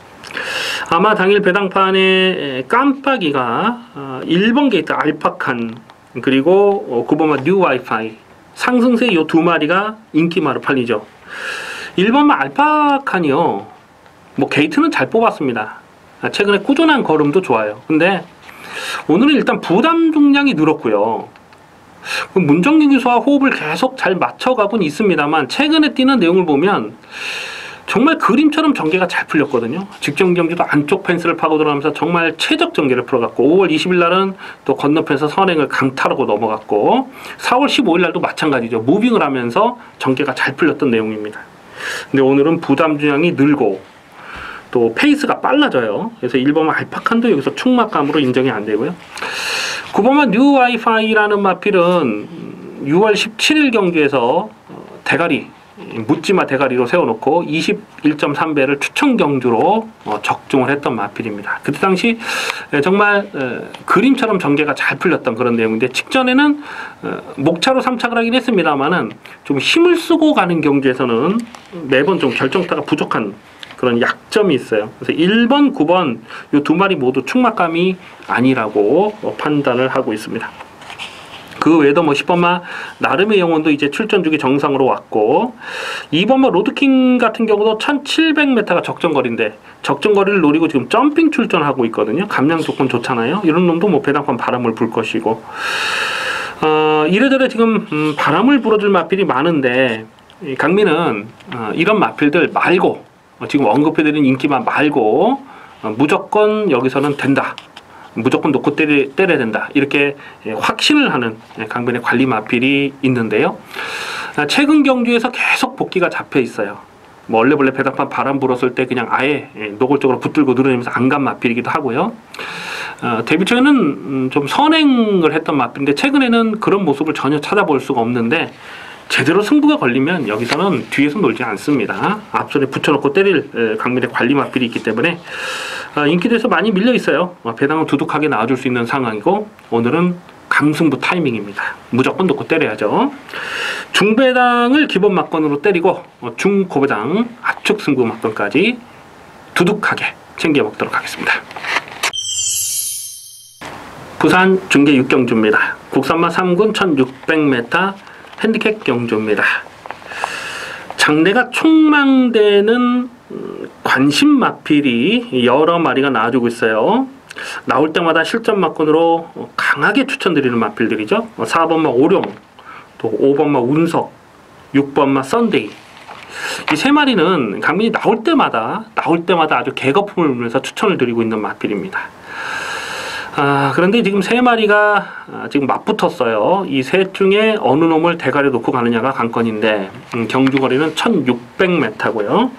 아마 당일 배당판에 깜빡이가 1번 게이트 알파칸, 그리고 9번마 뉴 와이파이, 상승세 이 2마리가 인기마로 팔리죠. 1번마 알파칸이요, 뭐 게이트는 잘 뽑았습니다. 최근에 꾸준한 걸음도 좋아요. 근데 오늘은 일단 부담 중량이 늘었고요. 문정균 기수와 호흡을 계속 잘 맞춰가곤 있습니다만, 최근에 뛰는 내용을 보면 정말 그림처럼 전개가 잘 풀렸거든요. 직전 경주도 안쪽 펜스를 파고 들어가면서 정말 최적 전개를 풀어갔고, 5월 20일 날은 또 건너편에서 선행을 강타하고 넘어갔고, 4월 15일 날도 마찬가지죠. 무빙을 하면서 전개가 잘 풀렸던 내용입니다. 근데 오늘은 부담 중량이 늘고 또 페이스가 빨라져요. 그래서 1번마 알파칸도 여기서 충마감으로 인정이 안 되고요. 9번마 뉴 와이파이라는 마필은 6월 17일 경주에서 대가리, 묻지마 대가리로 세워놓고 21.3배를 추천 경주로 적중을 했던 마필입니다. 그때 당시 정말 그림처럼 전개가 잘 풀렸던 그런 내용인데, 직전에는 목차로 3착을 하긴 했습니다만은 좀 힘을 쓰고 가는 경주에서는 매번 좀 결정타가 부족한 그런 약점이 있어요. 그래서 1번, 9번 이 두 마리 모두 충막감이 아니라고 판단을 하고 있습니다. 그 외에도 뭐 10번마 나름의 영혼도 이제 출전 주기 정상으로 왔고, 2번마 로드킹 같은 경우도 1700m가 적정거리인데 적정거리를 노리고 지금 점핑 출전하고 있거든요. 감량 조건 좋잖아요. 이런 놈도 뭐 배당판 바람을 불 것이고, 이래저래 지금 바람을 불어줄 마필이 많은데, 강민은 이런 마필들 말고, 지금 언급해드린 인기만 말고 무조건 여기서는 된다, 무조건 놓고 때려야 된다, 이렇게 확신을 하는 강변의 관리 마필이 있는데요. 최근 경주에서 계속 복귀가 잡혀 있어요. 뭐 원래 배당판 바람 불었을 때 그냥 아예 노골적으로 붙들고 늘어내면서 안 간 마필이기도 하고요. 데뷔 초에는 좀 선행을 했던 마필인데 최근에는 그런 모습을 전혀 찾아볼 수가 없는데, 제대로 승부가 걸리면 여기서는 뒤에서 놀지 않습니다. 앞손에 붙여놓고 때릴 강민의 관리 마필이 있기 때문에 인기도에서 많이 밀려 있어요. 배당은 두둑하게 나와줄 수 있는 상황이고, 오늘은 강승부 타이밍입니다. 무조건 놓고 때려야죠. 중배당을 기본 막건으로 때리고 중고배당 압축 승부 막건까지 두둑하게 챙겨 먹도록 하겠습니다. 부산 중계 6경주입니다. 국산마 3군 1600m 핸디캡 경주입니다. 장내가 촉망되는 관심 마필이 여러 마리가 나와주고 있어요. 나올 때마다 실전 막건으로 강하게 추천드리는 마필들이죠. 4번마 오룡, 또 5번마 운석, 6번마 썬데이. 이 세 마리는 강민이 나올 때마다 아주 개거품을 울면서 추천을 드리고 있는 마필입니다. 그런데 지금 세 마리가 지금 맞붙었어요. 이 셋 중에 어느 놈을 대가리에 놓고 가느냐가 관건인데, 경주거리는 1600m고요.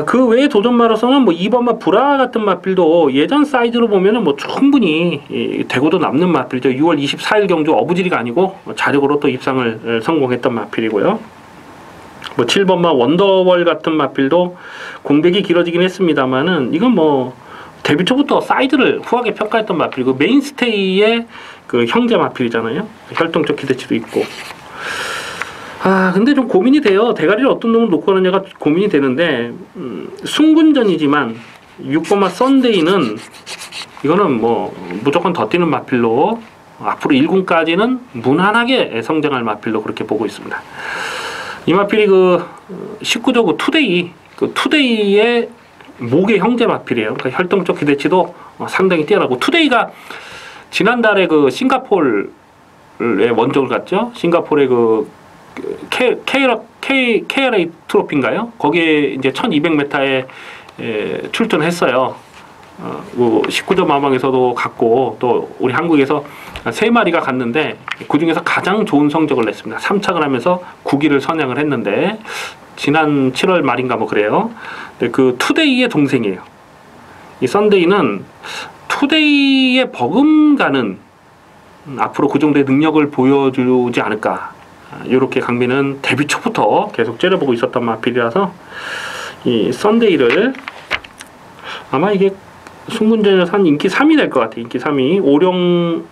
그 외에 도전마로서는 뭐 2번마 브라 같은 마필도 예전 사이즈로 보면은 뭐 충분히 대고도 남는 마필이죠. 6월 24일 경주 어부지리가 아니고 자력으로 또 입상을 성공했던 마필이고요. 뭐 7번마 원더월 같은 마필도 공백이 길어지긴 했습니다만은, 이건 뭐 데뷔 초부터 사이즈를 후하게 평가했던 마필이고, 메인스테이의 그 형제 마필이잖아요. 혈통적 기대치도 있고. 근데 좀 고민이 돼요. 대가리를 어떤 놈을 놓고 하느냐가 고민이 되는데, 순군전이지만 6번마 썬데이는 이거는 뭐 무조건 더 뛰는 마필로 앞으로 1군까지는 무난하게 성장할 마필로 그렇게 보고 있습니다. 이 마필이 그 19조 투데이의 목의 형제 마필이에요. 그러니까 혈통적 기대치도 상당히 뛰어나고, 투데이가 지난달에 그 싱가포르의 원정을 갔죠. 싱가포르의 그 KRA 트로피인가요? 거기에 이제 1200m에 출전했어요. 19조 마방에서도 갔고, 또 우리 한국에서 세 마리가 갔는데 그 중에서 가장 좋은 성적을 냈습니다. 3착을 하면서 9기를 선양을 했는데, 지난 7월 말인가 뭐 그래요. 근데 그 투데이의 동생이에요. 이 썬데이는 투데이의 버금가는 앞으로 그 정도의 능력을 보여주지 않을까, 이렇게 강민은 데뷔 초부터 계속 째려보고 있었던 마필이라서, 이 썬데이를 아마 이게 순군전에서 한 인기 3위 될 것 같아요. 인기 3위. 오령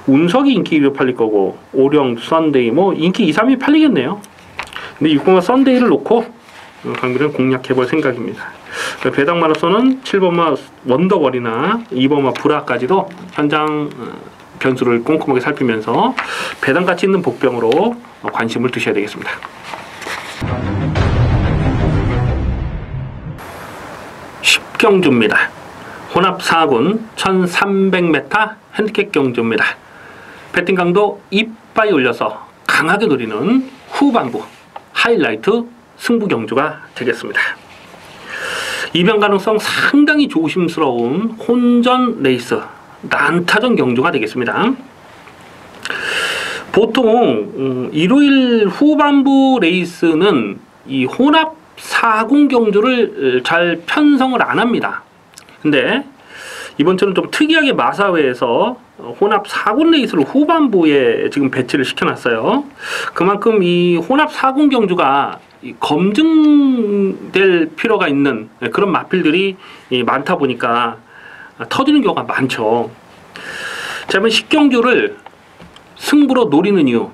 운석이 인기 2로 팔릴 거고, 오령 썬데이 뭐 인기 2, 3위 팔리겠네요. 근데 6번마 썬데이를 놓고 강민은 공략해볼 생각입니다. 배당마로서는 7번마 원더걸이나 2번마 브라까지도 현장 변수를 꼼꼼하게 살피면서 배당가치 있는 복병으로 관심을 두셔야 되겠습니다. 경주입니다. 혼합 4군 1300m 핸디캡 경주입니다. 배팅 강도 이빠이 올려서 강하게 노리는 후반부 하이라이트 승부 경주가 되겠습니다. 이변 가능성 상당히 조심스러운 혼전 레이스 난타전 경주가 되겠습니다. 보통 일요일 후반부 레이스는 이 혼합 4군 경주를 잘 편성을 안 합니다. 근데 이번처럼 좀 특이하게 마사회에서 혼합 4군 레이스를 후반부에 지금 배치를 시켜놨어요. 그만큼 이 혼합 4군 경주가 검증될 필요가 있는 그런 마필들이 많다 보니까 터지는 경우가 많죠. 자, 그러면 10경주를 승부로 노리는 이유,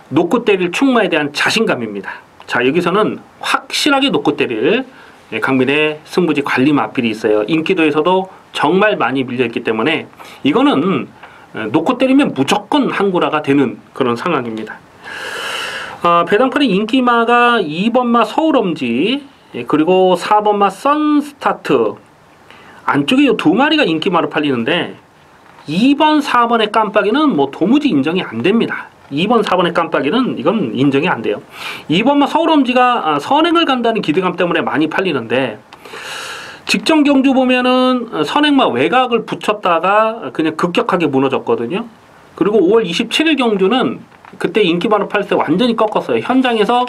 놓고 때릴 충마에 대한 자신감입니다. 자, 여기서는 확실하게 놓고 때릴 강민의 승부지 관리 마필이 있어요. 인기도에서도 정말 많이 밀려있기 때문에 이거는 놓고 때리면 무조건 한구라가 되는 그런 상황입니다. 배당판의 인기마가 2번마 서울엄지, 그리고 4번마 선스타트, 안쪽에 이 두 마리가 인기마로 팔리는데 2번, 4번의 깜빡이는 뭐 도무지 인정이 안 됩니다. 2번, 4번의 깜빡이는 이건 인정이 안 돼요. 2번마 서울엄지가 선행을 간다는 기대감 때문에 많이 팔리는데 직전 경주 보면은 선행마 외곽을 붙였다가 그냥 급격하게 무너졌거든요. 그리고 5월 27일 경주는 그때 인기마로 팔 때 완전히 꺾었어요. 현장에서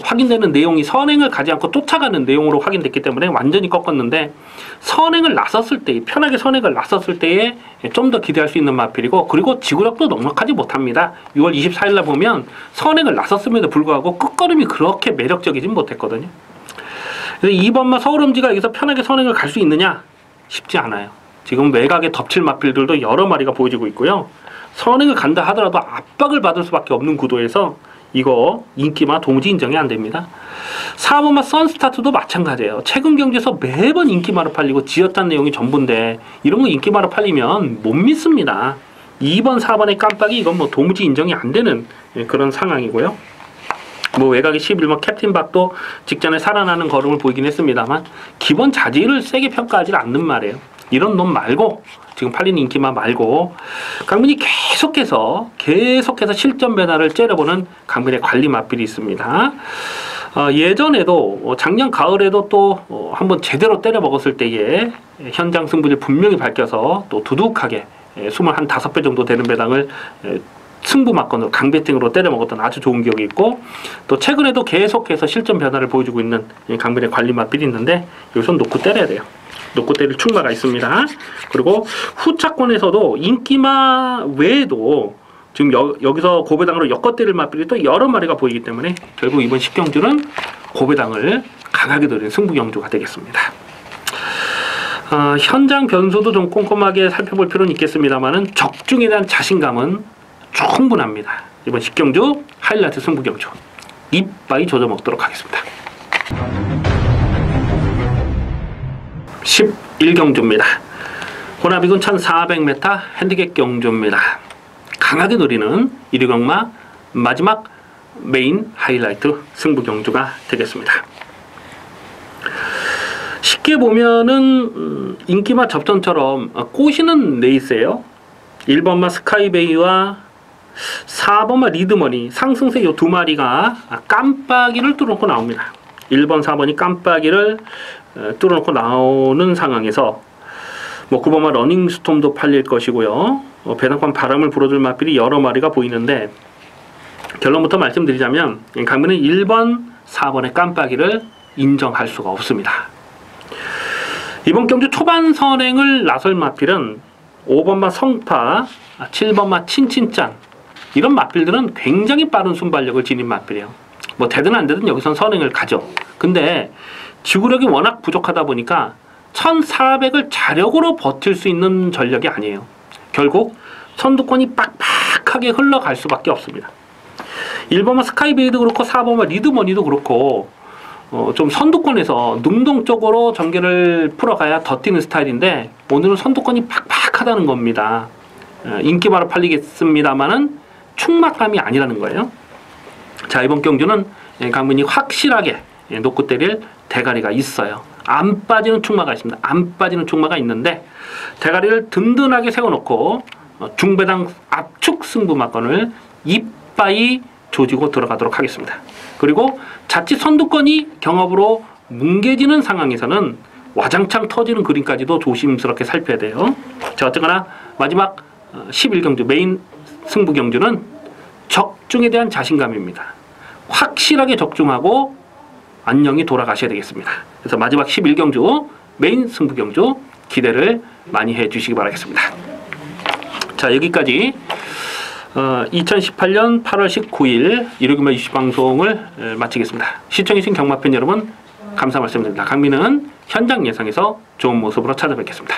확인되는 내용이 선행을 가지 않고 쫓아가는 내용으로 확인됐기 때문에 완전히 꺾었는데, 선행을 나섰을 때, 편하게 선행을 나섰을 때에 좀 더 기대할 수 있는 마필이고, 그리고 지구력도 넉넉하지 못합니다. 6월 24일날 보면 선행을 나섰음에도 불구하고 끝걸음이 그렇게 매력적이진 못했거든요. 그래서 2번마 서울엄지가 여기서 편하게 선행을 갈 수 있느냐? 쉽지 않아요. 지금 외곽에 덮칠 마필들도 여러 마리가 보여지고 있고요. 선행을 간다 하더라도 압박을 받을 수밖에 없는 구도에서 이거 인기마 도무지 인정이 안 됩니다. 4번마 선스타트도 마찬가지예요. 최근 경주에서 매번 인기마로 팔리고 지었다는 내용이 전부인데 이런 거 인기마로 팔리면 못 믿습니다. 2번, 4번의 깜빡이 이건 뭐 도무지 인정이 안 되는 그런 상황이고요. 뭐 외곽의 11번 캡틴 박도 직전에 살아나는 걸음을 보이긴 했습니다만 기본 자질을 세게 평가하지 않는 말이에요. 이런 놈 말고, 지금 팔리는 인기마 말고 강민이 계속해서 실전 변화를 째려보는 강민의 관리 마필이 있습니다. 예전에도 작년 가을에도 또 한번 제대로 때려 먹었을 때에 현장 승부를 분명히 밝혀서 또 두둑하게 25배 정도 되는 배당을 승부 막건으로 강배팅으로 때려 먹었던 아주 좋은 기억이 있고, 또 최근에도 계속해서 실전 변화를 보여주고 있는 강민의 관리 마필이 있는데 여기서 놓고 때려야 돼요. 놓고 때릴 충마가 있습니다. 그리고 후차권에서도 인기마 외에도 지금 여기서 고배당으로 엮어 때릴 마필이 또 여러 마리가 보이기 때문에 결국 이번 10경주는 고배당을 강하게 노리는 승부 경주가 되겠습니다. 현장 변수도 좀 꼼꼼하게 살펴볼 필요는 있겠습니다만은 적중에 대한 자신감은 충분합니다. 이번 10경주 하이라이트 승부 경주 이빠이 조져 먹도록 하겠습니다. 11경주입니다. 호나비군 1400m 핸디캡 경주입니다. 강하게 노리는 1위경마 마지막 메인 하이라이트 승부 경주가 되겠습니다. 쉽게 보면은 인기마 접전처럼 꼬시는 레이스예요. 1번마 스카이베이와 4번마 리드머니 상승세 요 두 마리가 깜빡이를 뚫어놓고 나옵니다. 1번, 4번이 깜빡이를 뚫어놓고 나오는 상황에서 뭐 9번마 러닝스톰도 팔릴 것이고요. 배당판 바람을 불어줄 마필이 여러 마리가 보이는데, 결론부터 말씀드리자면 강민은 1번, 4번의 깜빡이를 인정할 수가 없습니다. 이번 경주 초반 선행을 나설 마필은 5번마 성파, 7번마 친친짠, 이런 마필들은 굉장히 빠른 순발력을 지닌 마필이에요. 뭐 되든 안 되든 여기선 선행을 가죠. 근데 지구력이 워낙 부족하다 보니까 1400을 자력으로 버틸 수 있는 전력이 아니에요. 결국 선두권이 빡빡하게 흘러갈 수밖에 없습니다. 1번마 스카이베이도 그렇고 4번마 리드머니도 그렇고 좀 선두권에서 능동적으로 전개를 풀어가야 더 뛰는 스타일인데 오늘은 선두권이 팍팍하다는 겁니다. 인기마로 팔리겠습니다만은 충막감이 아니라는 거예요. 자, 이번 경주는 강민이 확실하게 놓고 때릴 대가리가 있어요. 안 빠지는 충마가 있습니다. 안 빠지는 충마가 있는데 대가리를 든든하게 세워놓고 중배당 압축 승부 막건을 이빠이 조지고 들어가도록 하겠습니다. 그리고 자칫 선두권이 경합으로 뭉개지는 상황에서는 와장창 터지는 그림까지도 조심스럽게 살펴야 돼요. 자, 어쨌거나 마지막 11경주 메인 승부 경주는 적중에 대한 자신감입니다. 확실하게 적중하고 안녕히 돌아가셔야 되겠습니다. 그래서 마지막 11경주 메인 승부 경주 기대를 많이 해주시기 바라겠습니다. 자, 여기까지 2018년 8월 19일 일요일마 이슈 방송을 마치겠습니다. 시청해주신 경마팬 여러분 감사 말씀드립니다. 강민은 현장 예상에서 좋은 모습으로 찾아뵙겠습니다.